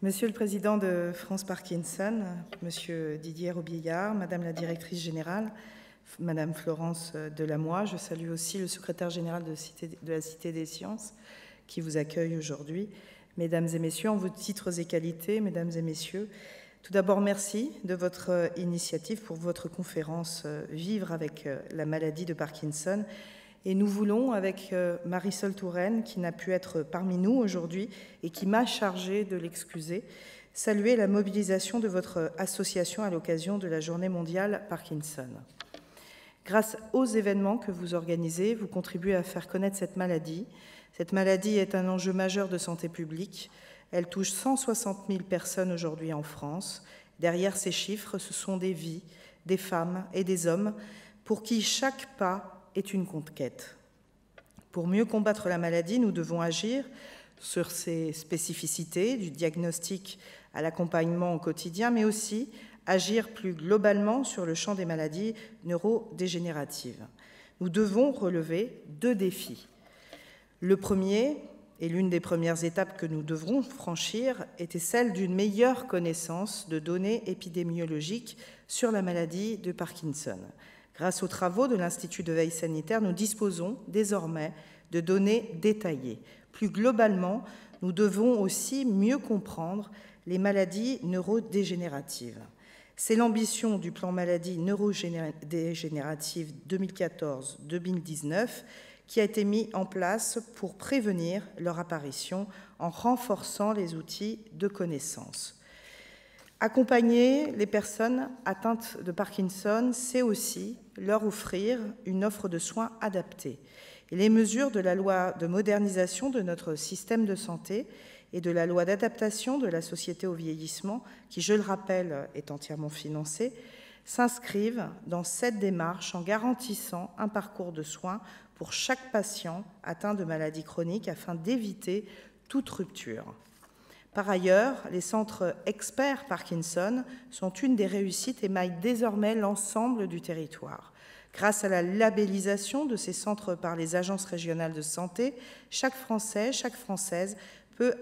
Monsieur le Président de France Parkinson, Monsieur Didier Robillard, Madame la Directrice Générale, Madame Florence Delamoye, je salue aussi le Secrétaire Général de la Cité des Sciences qui vous accueille aujourd'hui. Mesdames et Messieurs, en vos titres et qualités, Mesdames et Messieurs, tout d'abord merci de votre initiative pour votre conférence « Vivre avec la maladie de Parkinson ». Et nous voulons, avec Marisol Touraine, qui n'a pu être parmi nous aujourd'hui et qui m'a chargée de l'excuser, saluer la mobilisation de votre association à l'occasion de la Journée mondiale Parkinson. Grâce aux événements que vous organisez, vous contribuez à faire connaître cette maladie. Cette maladie est un enjeu majeur de santé publique. Elle touche 160 000 personnes aujourd'hui en France. Derrière ces chiffres, ce sont des vies, des femmes et des hommes pour qui chaque pas est une conquête. Pour mieux combattre la maladie, nous devons agir sur ses spécificités, du diagnostic à l'accompagnement au quotidien, mais aussi agir plus globalement sur le champ des maladies neurodégénératives. Nous devons relever deux défis. Le premier, et l'une des premières étapes que nous devrons franchir, était celle d'une meilleure connaissance de données épidémiologiques sur la maladie de Parkinson. Grâce aux travaux de l'Institut de veille sanitaire, nous disposons désormais de données détaillées. Plus globalement, nous devons aussi mieux comprendre les maladies neurodégénératives. C'est l'ambition du plan maladie neurodégénérative 2014-2019 qui a été mis en place pour prévenir leur apparition en renforçant les outils de connaissance. Accompagner les personnes atteintes de Parkinson, c'est aussi leur offrir une offre de soins adaptée. Et les mesures de la loi de modernisation de notre système de santé et de la loi d'adaptation de la société au vieillissement, qui, je le rappelle, est entièrement financée, s'inscrivent dans cette démarche en garantissant un parcours de soins pour chaque patient atteint de maladies chroniques afin d'éviter toute rupture. Par ailleurs, les centres experts Parkinson sont une des réussites et maillent désormais l'ensemble du territoire. Grâce à la labellisation de ces centres par les agences régionales de santé, chaque Français, chaque Française peut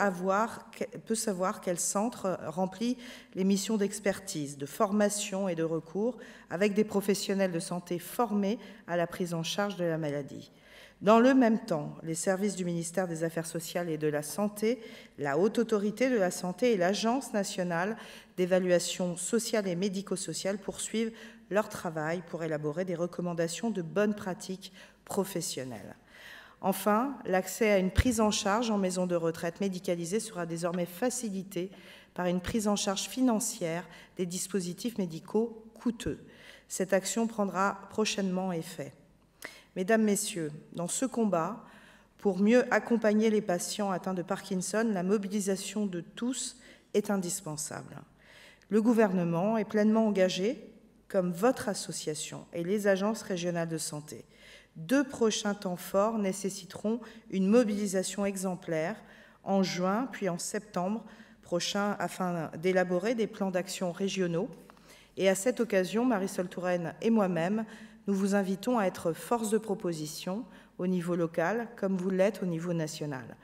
savoir quel centre remplit les missions d'expertise, de formation et de recours avec des professionnels de santé formés à la prise en charge de la maladie. Dans le même temps, les services du ministère des Affaires sociales et de la Santé, la Haute Autorité de la Santé et l'Agence nationale d'évaluation sociale et médico-sociale poursuivent leur travail pour élaborer des recommandations de bonnes pratiques professionnelles. Enfin, l'accès à une prise en charge en maison de retraite médicalisée sera désormais facilité par une prise en charge financière des dispositifs médicaux coûteux. Cette action prendra prochainement effet. Mesdames, Messieurs, dans ce combat, pour mieux accompagner les patients atteints de Parkinson, la mobilisation de tous est indispensable. Le gouvernement est pleinement engagé, comme votre association et les agences régionales de santé. 2 prochains temps forts nécessiteront une mobilisation exemplaire en juin puis en septembre prochain afin d'élaborer des plans d'action régionaux. Et à cette occasion, Marisol Touraine et moi-même, nous vous invitons à être force de proposition au niveau local comme vous l'êtes au niveau national.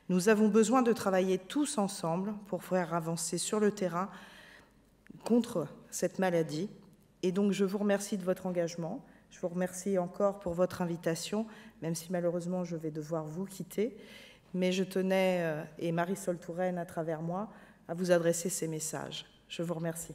Nous avons besoin de travailler tous ensemble pour faire avancer sur le terrain contre cette maladie. Et donc, je vous remercie de votre engagement. Je vous remercie encore pour votre invitation, même si malheureusement je vais devoir vous quitter. Mais je tenais, et Marisol Touraine à travers moi, à vous adresser ces messages. Je vous remercie.